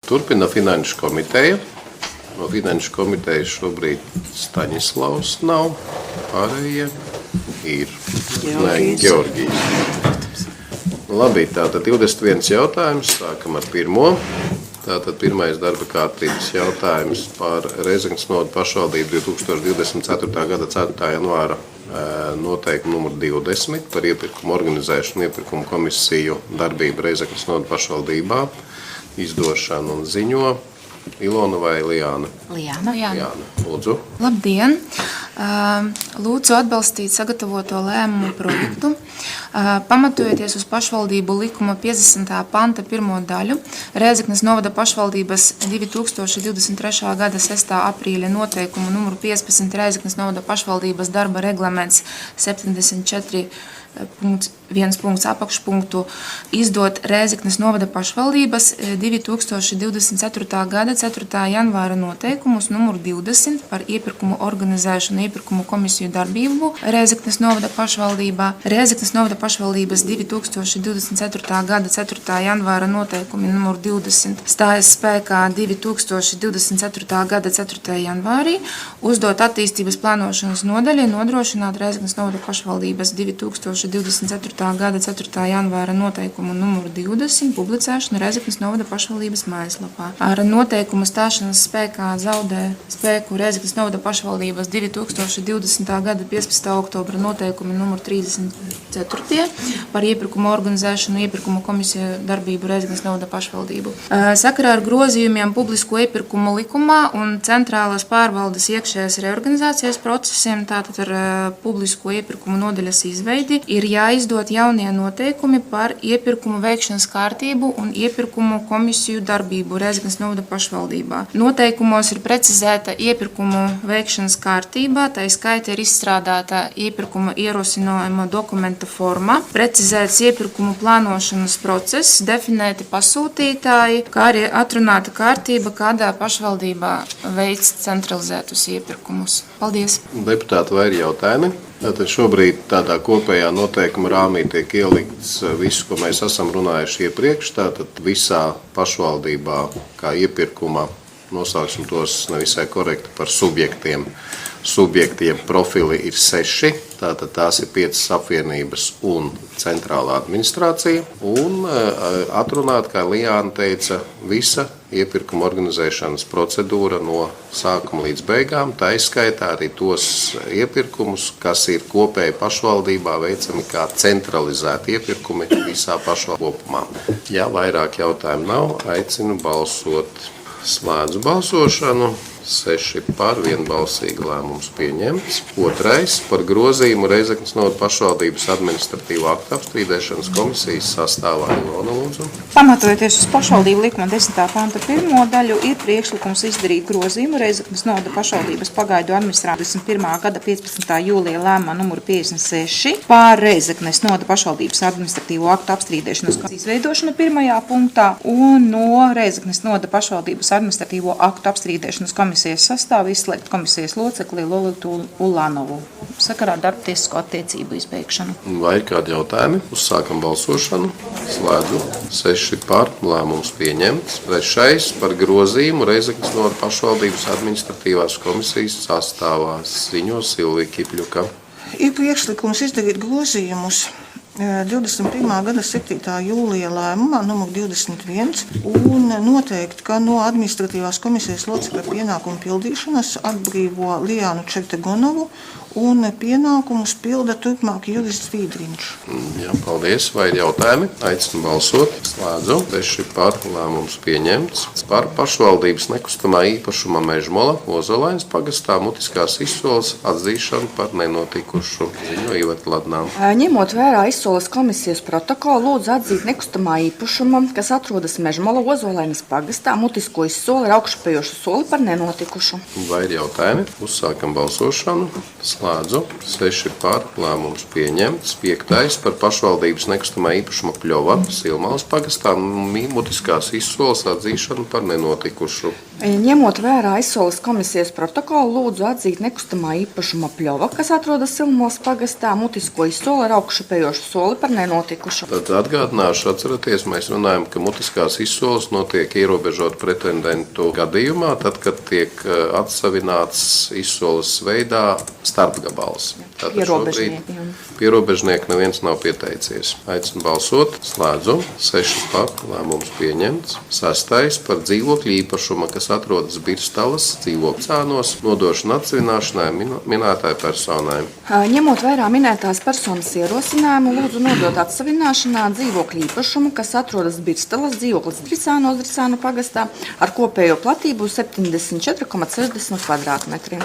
Turpina Finanšu komiteja. No Finanšu komitejas šobrīd Staņislavs nav, pārējie ir Georgijs. Labi, tātad 21 jautājums, sākam ar pirmo. Tātad pirmais darba kārtības jautājums par Rēzeknes novada pašvaldību 2024. gada 4. janvāra noteikumu numur 20 par iepirkumu organizēšanu un iepirkumu komisiju darbību Rēzeknes novada pašvaldībā, izdošanu un ziņo Ilona vai Lijāna? Lijāna. Lūdzu. Labdien! Lūdzu atbalstīt sagatavoto lēmumu projektu. Pamatojoties uz pašvaldību likuma 50. panta 1. daļu, Rēzeknes novada pašvaldības 2023. gada 6. aprīļa noteikumu numuru 15 Rēzeknes novada pašvaldības darba reglaments 74. 1. apakšpunktu izdot Rēzeknes novada pašvaldības 2024. gada 4. janvāra noteikumus numuru 20 par iepirkumu organizēšanu un iepirkumu komisiju darbību Rēzeknes novada pašvaldībā. Rēzeknes novada pašvaldības 2024. gada 4. janvāra noteikumi numuru 20 stājas spēkā 2024. gada 4. janvārī, uzdot attīstības plānošanas nodaļai nodrošināt Rēzeknes novada pašvaldības 2024. gada 4. janvāra noteikumu numuru 20 publicēšanu Rēzeknes novada pašvaldības mājaslapā. Ar noteikumu stāšanas spēkā zaudē spēku Rēzeknes novada pašvaldības 2020. gada 15. oktobra noteikumi numuru 34 par iepirkumu organizēšanu un iepirkumu komisiju darbību Rēzeknes novada pašvaldību. Sakarā ar grozījumiem publisko iepirkumu likumā un centrālās pārvaldes iekšējās reorganizācijas procesiem, tātad ar publisko iepirkumu nodaļas izveidi, ir jāizdot jaunie noteikumi par iepirkumu veikšanas kārtību un iepirkumu komisiju darbību Rēzeknes novada pašvaldībā. Noteikumos ir precizēta iepirkumu veikšanas kārtība, tā skaitā ir izstrādāta iepirkuma ierosinājuma dokumenta forma, precizēts iepirkumu plānošanas process, definēti pasūtītāji, kā arī atrunāta kārtība, kādā pašvaldībā veic centralizētus iepirkumus. Paldies! Deputāti, vai ir jautājumi? Tātad šobrīd tādā kopējā noteikuma rāmī tiek ielikts visu, ko mēs esam runājuši iepriekš. Tātad visā pašvaldībā, kā iepirkumā, nosauksim tos nevisai korekti par subjektiem. Subjektiem profili ir 6, tātad tās ir 5 apvienības un centrālā administrācija. Un atrunāt, kā Lijāna teica, visa iepirkuma organizēšanas procedūra no sākuma līdz beigām, tā izskaitā arī tos iepirkumus, kas ir kopēji pašvaldībā veicami kā centralizēti iepirkumi visā pašvaldībā kopumā. Ja vairāk jautājumu nav, aicinu balsot. Slēdzu balsošanu. 6 par, vienbalsīgi lēmums pieņemts. Otrais par grozījumu Rēzeknes novada pašvaldības administratīvo aktu apstrīdēšanas komisijas sastāvā. Ilona, lūdzu. Pamatojoties uz pašvaldību likuma 10. panta 1. daļu, ir priekšlikums izdarīt grozījumu Rēzeknes novada pašvaldības pagaidu administrācijas 21. gada 15. jūlija lēmumā numuru 56 pār Rēzeknes novada pašvaldības administratīvo aktu apstrīdēšanas komisijas izveidošanu 1. punktā un no Rēzeknes novada pašvaldības administratīvo aktu apstrīdēšanas komisijas sastāvu izslēgt komisijas locekli Lolitu Ulanovu sakarā darba tiesisko attiecību izbeigšanu. Vai ir kādi jautājumi? Uzsākam balsošanu. Slēdzu. 6 par, lēmums pieņemts. Trešais par grozījumu Rēzeknes novada pašvaldības administratīvās komisijas sastāvā. Ziņo Silvija Kipļuka. Ir priekšlikums izdarīt grozījumus 21. gada 7. jūlija lēmumā numur 21 un noteikt, ka no administratīvās komisijas locekļa pienākumu pildīšanas atbrīvo Lijānu Čertegonovu un pienākumus pilda turpmāk jurists Vīdriņš. Jā, paldies. Vai ir jautājumi? Aicinu balsot. Slēdzu. 6 par, lēmums pieņemts. Par pašvaldības nekustamā īpašuma Mežmola Ozolainas pagastā mutiskās izsoles atzīšanu par nenotikušu. Ziņo Iveta Ladnām. Ņemot vērā izsoles komisijas protokolu, lūdzu atzīt nekustamā īpašuma, kas atrodas Mežmola Ozolainas pagastā, mutisko izsoli ar augšupejošu soli par nenotikušu. Vai ir jautājumi? Uzsākam balsošanu. Slēdzu. 6 par, lēmums pieņemts. 5. par pašvaldības nekustamā īpašuma Pļova Silmalas pagastā mutiskās izsoles atzīšanu par nenotikušu. Ņemot vērā izsoles komisijas protokolu, lūdzu atzīt nekustamā īpašuma pļova, kas atrodas Silmolas pagastā, mutisko izsoli ar augšupejošu soli par nenotikušu. Tad atgādināšu, atceraties, mēs runājam, ka mutiskās izsoles notiek ierobežot pretendentu gadījumā, tad, kad tiek atsavināts izsoles veidā starpgabals. Tātad šobrīd pierobežnieki neviens nav pieteicies. Aicinu balsot, slēdzu, 6 par, lēmums pieņemts. 6. par dzīvokļu īpašuma, kas atrodas Birstalas dzīvokļcānos, nodošana atsavināšanai minētai personai. Ņemot vērā minētās personas ierosinājumu, lūdzu nodot atsavināšanā dzīvokļu īpašumu, kas atrodas Birstalas dzīvoklis Dricānos, Dricānu pagastā, ar kopējo platību 74,60 kvadrātmetri.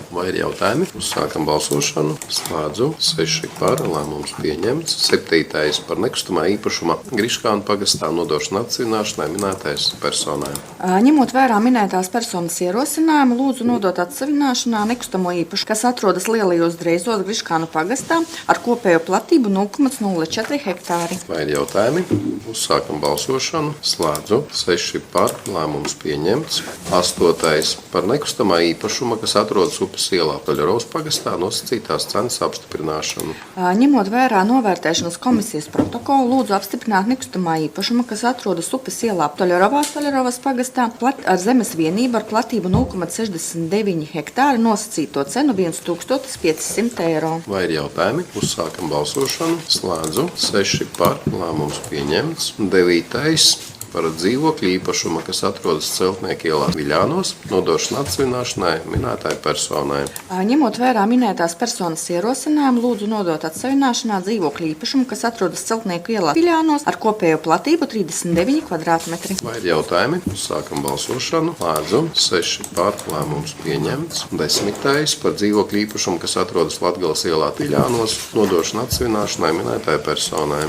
Vai ir jautājumi? Uzsākam balsošanu. Slēdzu. 6 par, lēmums pieņemts. 7. par nekustamā īpašuma Griškānu pagastā nodošana atsavināšanai minētais personai. Ņemot vērā minētās personas ierosinājumu, lūdzu nodot atsavināšanā nekustamo īpašumu, kas atrodas Lielajos Dreizos Griškānu pagastā, ar kopējo platību 0,04 hektāri. Vai ir jautājumi? Uzsākam balsošanu. Slēdzu. 6 par, lēmums pieņemts. 8. par nekustamā īpašuma, kas atrodas Upes ielā Toļerovas pagastā, nosacītās cenas apstiprināšanu. Ņemot vērā novērtēšanas komisijas protokolu, lūdzu apstiprināt nekustamā īpašuma, kas atrodas Upes ielā Toļerovas pagastā, ar zemes vienību ar platību 0,69 hektāri, nosacīto cenu 1500 eiro. Vai ir jautājumi? Uzsākam balsošanu. Slēdzu. 6 par, lēmums pieņemts. 9. par dzīvokļu īpašuma, kas atrodas Celtnieku ielā Viļānos, nodošana atsavināšanai minētai personai. Ņemot vērā minētās personas ierosinājumu, lūdzu nodot atsavināšanā dzīvokļu īpašumu, kas atrodas Celtnieku ielā Viļānos, ar kopējo platību 39 kvadrātmetri. Vai ir jautājumi? Sākam balsošanu. Lēdzu. 6 par, lēmums pieņemts. 10. par dzīvokļu īpašumu, kas atrodas Latgales ielā Viļānos, nodošana atsavināšanai minētai personai.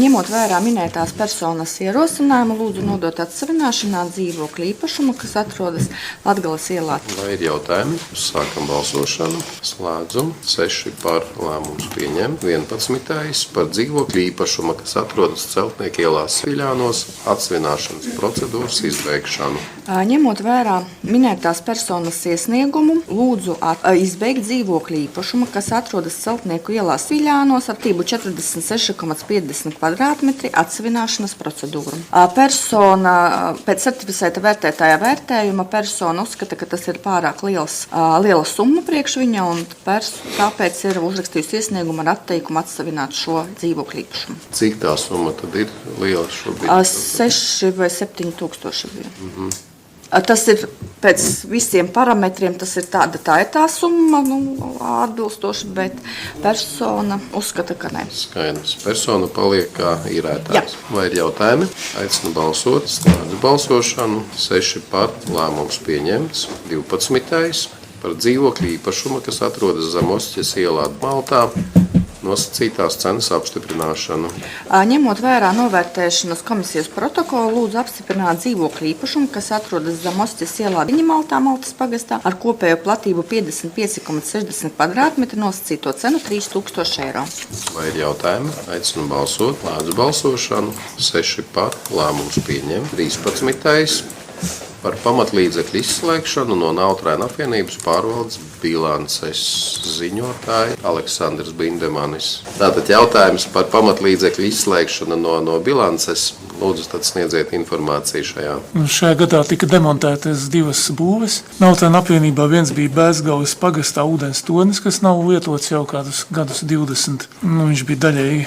Ņemot vērā minētās personas ierosinājumu, lūdzu nodot atsavināšanā dzīvokļu īpašumu, kas atrodas Latgales ielā. Vai ir jautājumi? Sākam balsošanu. Slēdzu. 6 par, lēmums pieņemt. 11. par dzīvokļu īpašumu, kas atrodas Celtnieku ielā Viļānos, atsavināšanas procedūras izbeigšanu. Ņemot vērā minētās personas iesniegumu, lūdzu izbeigt dzīvokļu īpašumu, kas atrodas Celtnieku ielā Viļānos, ar platību 46,50 kvadrātmetri, atsavināšanas procedūru. Persona pēc certificēta vērtētāja vērtējuma persona uzskata, ka tas ir pārāk liela summa priekš viņa, un tāpēc ir uzrakstījusi iesniegumu ar atteikumu atsavināt šo dzīvokļu īpašumu. Cik tā summa tad ir liela šobrīd? 6 vai 7 tūkstoši bija. Tas ir pēc visiem parametriem, tā ir tā summa, atbilstoši, bet persona uzskata, ka ne. Skaidrs. Persona paliek kā īrētājs. Vai ir jautājumi? Aicinu balsot. Slēdzu balsošanu. 6 par, lēmums pieņemts. 12. par dzīvokļu īpašumu, kas atrodas zem Osķes ielā Maltā, nosacītās cenas apstiprināšanu. Ņemot vērā novērtēšanas komisijas protokolu, lūdzu apstiprināt dzīvokļu īpašumu, kas atrodas zem Osķes ielā Maltā, Maltas pagastā, ar kopējo platību 55,60 kvadrātmetri, nosacīto cenu 3000 eiro. Vai ir jautājumi? Aicinu balsot. Lēdzu balsošanu. 6 par, lēmums pieņem. 13. par pamatlīdzekļu izslēgšanu no Nautrēna apvienības pārvaldes bilances ziņotāji Aleksandrs Bindemanis. Tātad jautājums par pamatlīdzekļu izslēgšanu no bilances. Lūdzu, tad sniedziet informāciju šajā. Šajā gadā tika demontētas 2 būves. Nautrēna apvienībā viens bija Bēzgales pagastā ūdens tornis, kas nav lietots jau kādus gadus 20. Viņš bija daļēji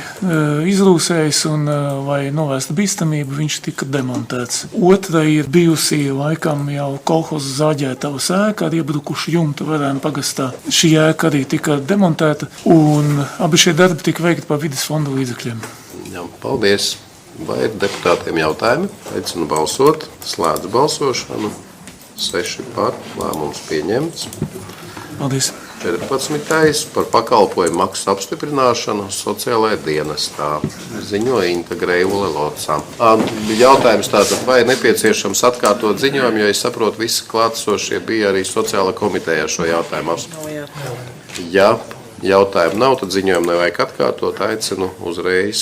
izrūsējis un, lai novērstu bīstamību, viņš tika demontēts. Otra ir bijusi laikam jau kolhoza Zāģētavas ēka ar iebrukušu jumtu Verēna pagastā. Šī ēka arī tika demontēta un abi šie darbi tika veikti par vides fonda līdzekļiem. Jā, paldies! Vai ir deputātiem jautājumi? Aicinu balsot. Slēdzu balsošanu. 6 par, lēmums pieņemts. Paldies! 14. par pakalpojumu maksu apstiprināšanu sociālajā dienestā. Ziņoja Inta Greivule Locā. Jautājums tātad, vai ir nepieciešams atkārtot ziņojumu, jo es saprotu, visi klātesošie bija arī sociāla komitejā šo jautājumu apspriest. Jā, jautājumu nav, tad ziņojumu nevajag atkārtot. Aicinu uzreiz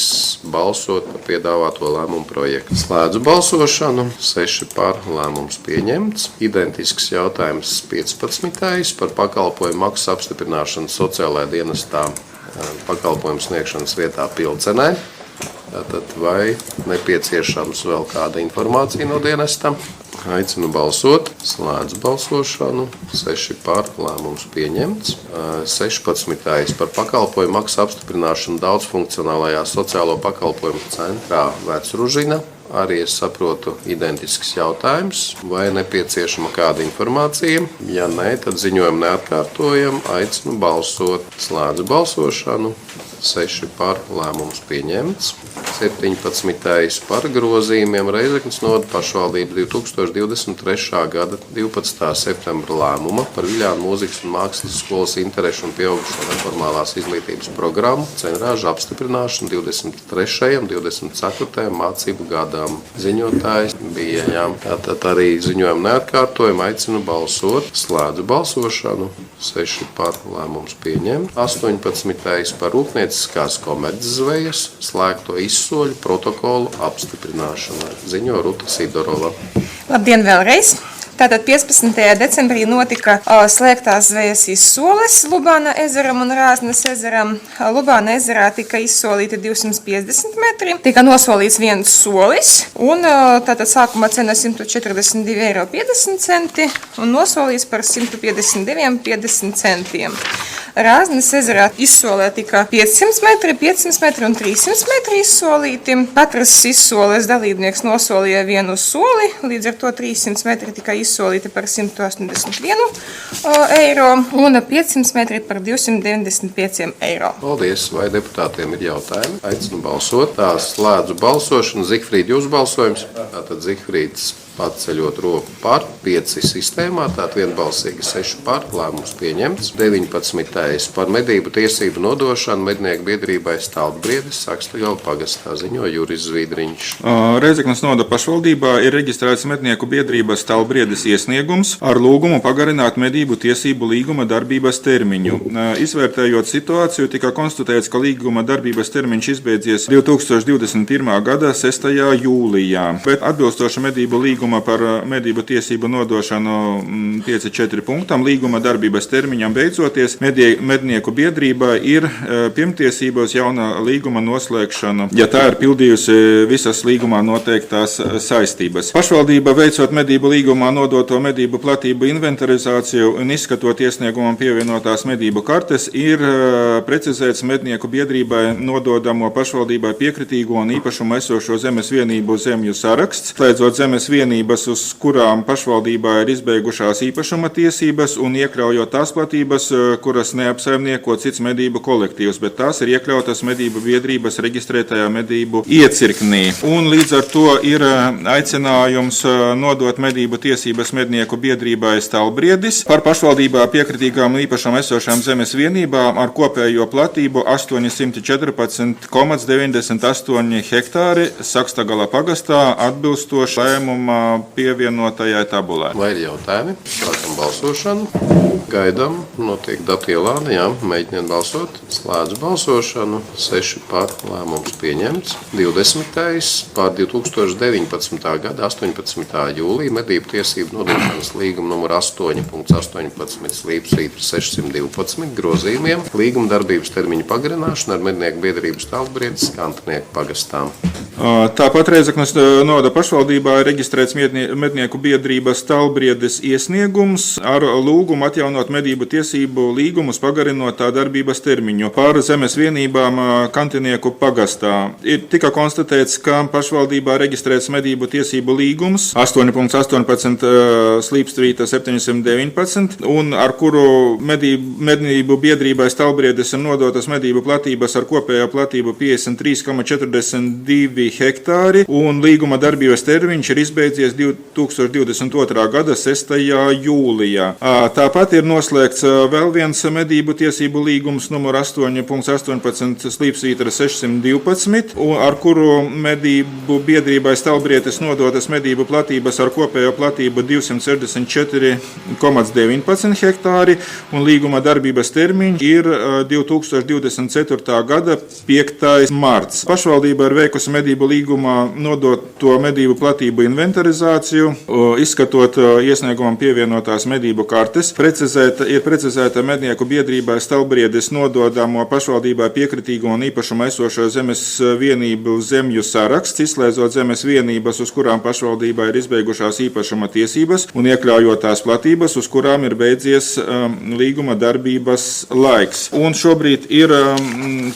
balsot par piedāvāto lēmumu projektu. Slēdzu balsošanu. 6 par, lēmums pieņemts. Identisks jautājums 15. par pakalpojumu maksas apstiprināšanu sociālajā dienestā pakalpojumu sniegšanas vietā Pilcenē. Tātad vai nepieciešams vēl kāda informācija no dienesta? Aicinu balsot, slēdzu balsošanu, 6 par, lēmums pieņemts. 16. par pakalpojumu maksu apstiprināšanu daudzfunkcionālajā sociālo pakalpojumu centrā Vecružina. Arī es saprotu identisks jautājums, vai nepieciešama kāda informācija. Ja nē, tad ziņojumu neatkārtojam, aicinu balsot, slēdzu balsošanu. 6 par, lēmums pieņemts. 17. par grozījumiem Reizeknes novada pašvaldība 2023. gada 12. septembra lēmuma par Viļānu mūzikas un mākslas skolas interešu un pieaugušo neformālās izglītības programmu cenrāžu apstiprināšanu 23. un 24. mācību gadām. Ziņotājs bija, jā. Tātad arī ziņojumu neatkārtojam, aicinu balsot, slēdzu balsošanu. 6 par, lēmums pieņemt. 18. par rūpnieciskās komerczvejas slēgto izsoļu protokolu apstiprināšanu. Ziņo Ruta Sidorova. Labdien vēlreiz! Tātad 15. decembrī notika slēgtās zvejas izsoles Lubāna ezeram un Rāznas ezeram. Lubāna ezerā tika izsolīti 250 metri, tika nosolīts viens solis, un tātad sākuma cena 142,50 eiro un nosolīts par 152,50 centiem. Rāznas ezerā izsolē tika 500 metri un 300 metri izsolīti. Katras izsoles dalībnieks nosolīja vienu soli, līdz ar to 300 metri tika izsolīti par 181 eiro un 500 metri par 295 eiro. Paldies, vai deputātiem ir jautājumi? Aicinu balsot. Tā slēdzu balsošanu. Zigfrīd, jūs balsojums? Tātad Zigfrīds paceļot roku par, 5 sistēmā, tātad vienbalsīgi 6 par, lēmums pieņemts. 19. par medību tiesību nodošanu mednieku biedrībai Stalbriedis Sakstagala pagastā, ziņo Juris Zvidriņš. Reizeknes novada pašvaldībā ir reģistrēts mednieku biedrības Stalbriedis iesniegums ar lūgumu pagarināt medību tiesību līguma darbības termiņu. Izvērtējot situāciju, tika konstatēts, ka līguma darbības termiņš izbeidzies 2021. gada 6. jūlijā, bet atbilstoši medību līguma par medību tiesību nodošanu 5.4 punktam līguma darbības termiņam beidzoties, mednieku biedrība ir pirmtiesībos jauna līguma noslēgšana, ja tā ir pildījusi visas līgumā noteiktās saistības. Pašvaldība veicot medību līgumā nodoto medību platību inventarizāciju un izskatot iesniegumam pievienotās medību kartes, ir precizēts mednieku biedrībai nododamo pašvaldībai piekritīgo un īpašumu esošo zemes vienību zemju saraksts, slēdzot zemes vienības, uz kurām pašvaldībā ir izbeigušās īpašuma tiesības un iekļaujot tās platības, kuras neapsaimnieko cits medību kolektīvs, bet tās ir iekļautas medību biedrības reģistrētajā medību iecirknī. Un līdz ar to ir aicinājums nodot medību tiesības mednieku biedrībai Stalbriedis par pašvaldībā piekritīgām un īpašam esošām zemes vienībām ar kopējo platību 814,98 hektāri Sakstagala pagastā atbilstoši lēmuma pievienotajai tabulē. Vai ir jautājumi? Sākam balsošanu. Gaidām, notiek datu ielāde, jā, mēģiniet balsot. Slēdzu balsošanu, 6 par, lēmums pieņemts. 20. par 2019. gada 18. jūlija medību tiesību nodošanas līguma numur 8.18/612 grozījumiem līguma darbības termiņu pagarināšanu ar mednieku biedrību Stalbriedis Kantinieku pagastām. Tāpat Reizeknes novada pašvaldībā ir reģistrēts mednieku biedrības Stalbriedis iesniegums ar lūgumu atjaunot medību tiesību līgumus pagarinot tā darbības termiņu par zemes vienībām Kantinieku pagastā. Ir tika konstatēts, ka pašvaldībā reģistrēts medību tiesību līgums 8.18 Slīpstrīta 719 un ar kuru medību biedrībai Stalbriedis ir nodotas medību platības ar kopējo platību 53,42 hektāri un līguma darbības termiņš ir izbeidzies beigsies 2022. Gada 6. jūlijā. Tāpat ir noslēgts vēl viens medību tiesību līgums numur 8.18 slīpsvītra 612, ar kuru medību biedrībai Stalbriedes nodotas medību platības ar kopējo platību 264,19 hektāri, un līguma darbības termiņš ir 2024. Gada 5. marts. Pašvaldība ir veikusi medību līgumā nodoto medību platību inventarizāciju, izskatot iesniegumam pievienotās medību kartes. Ir precizēta mednieku biedrībai Stalbriedes nododamo pašvaldībai piekritīgo un īpašumu esošo zemes vienību zemju saraksts, izslēdzot zemes vienības, uz kurām pašvaldībā ir izbeigušās īpašuma tiesības, un iekļaujot tās platības, uz kurām ir beidzies līguma darbības laiks. Un šobrīd ir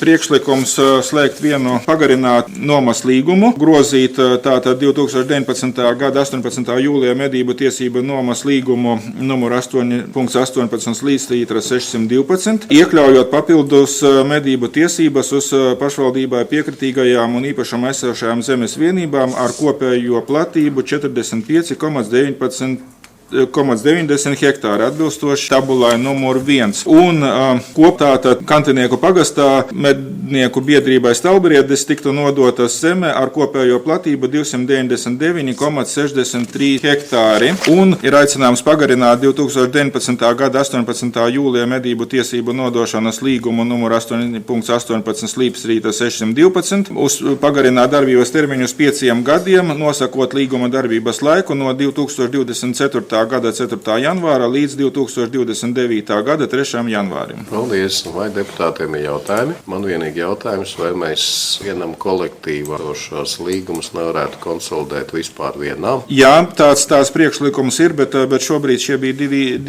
priekšlikums slēgt vienu pagarināt nomas līgumu, grozīt tātad 2019. Gada 18. jūlijā medību tiesību nomas līgumu numur 8.18 slīpsvītra 612, iekļaujot papildus medību tiesības uz pašvaldībai piekritīgajām un īpašumu esošajām zemes vienībām ar kopējo platību 45,90 hektāri atbilstoši tabulai numur 1. Un koptātad Kantinieku pagastā mednieku biedrībai Stalbriedes tiktu nodotas zeme ar kopējo platību 299,63 hektāri. Un ir aicinājums pagarināt 2019. Gada 18. jūlijā medību tiesību nodošanas līgumu numur 8.18 slīpsvītra 612 uz pagarināt darbības termiņu uz 5 gadiem, nosakot līguma darbības laiku no 2024. Gada 4. janvāra līdz 2029. Gada 3. janvārim. Paldies. Vai deputātiem ir jautājumi? Man vienīgi jautājums, vai mēs vienam kolektīvā šos līgumus nevarētu konsolidēt vispār vienā? Jā, tāds priekšlikums ir, bet šobrīd šie bija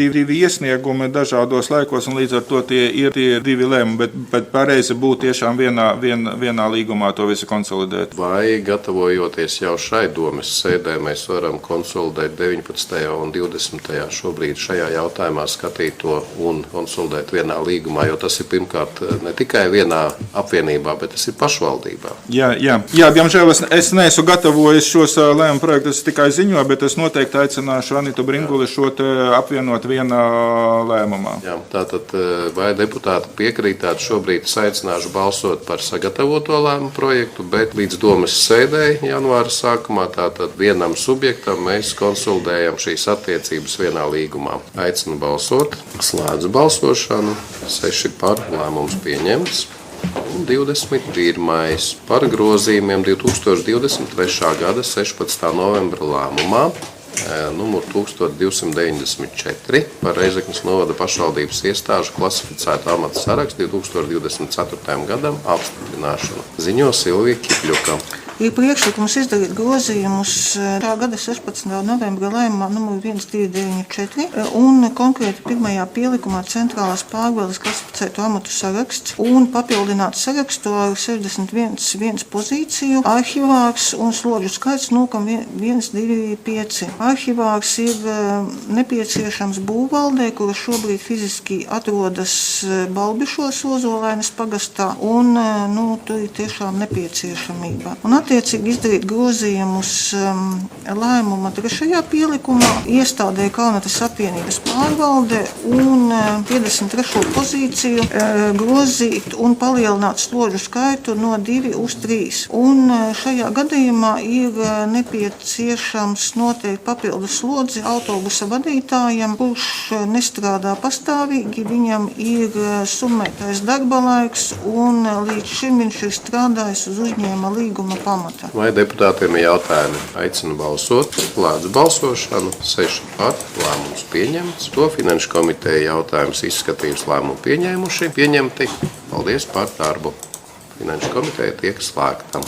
divi iesniegumi dažādos laikos, un līdz ar to tie ir divi lēmumi, bet pareizi būtu tiešām vienā līgumā to visu konsolidēt. Vai gatavojoties jau šai domes sēdē, mēs varam konsolidēt 19. un 20. šobrīd šajā jautājumā skatīt to un konsolidēt vienā līgumā, jo tas ir pirmkārt ne tikai vienā apvienībā, bet tas ir pašvaldībā. Jā, diemžēl es neesmu gatavojis šos lēmumu projektus tikai ziņo, bet es noteikti aicināšu Anitu Bringuli šo te apvienot vienā lēmumā. Jā, tātad vai deputāti piekrītāt šobrīd aicināšu balsot par sagatavoto lēmumu projektu, bet līdz domes sēdē janvāra sākumā tātad vienam subjektam mēs konsolidējam šīs attiecības vienā līgumā. Aicinu balsot, slēdzu balsošanu, 6 par, lēmums pieņemts. Un 21. par grozījumiem 2023. Gada 16. novembra lēmumā numur 1294 par Reizeknes novada pašvaldības iestāžu klasificētu amatu sarakstu 2024. gadam apstiprināšanu. Ziņo Silvija Kipļuka. Ir priekšlikums izdarīt grozījumus tā gada 16. novembra lēmumā numur 1294 un konkrēti pirmajā pielikumā centrālās pārvaldes klasificētu amatu saraksts un papildināt sarakstu ar 61 pozīciju arhivārs un slodžu skaits 0,125. Arhivārs ir nepieciešams būvvaldē, kura šobrīd fiziski atrodas Balbišos Ozolainas pagastā un tur ir tiešām nepieciešamība. Un attiecīgi izdarīt grozījumus lēmuma 3. pielikumā iestādē Kalnatas apvienības pārvalde un 53. pozīciju grozīt un palielināt slodžu skaitu no 2 uz 3. Un šajā gadījumā ir nepieciešams noteikt papildus slodzi autobusa vadītājam, kurš nestrādā pastāvīgi, viņam ir summētais darba laiks un līdz šim viņš ir strādājis uz uzņēma līguma pamata. Vai deputātiem ir jautājumi? Aicinu balsot, slēdzu balsošanu, 6 par, lēmums pieņemts. To Finanšu komiteja jautājums izskatījums lēmumu pieņemti. Paldies par darbu. Finanšu komiteja tiek slēgta.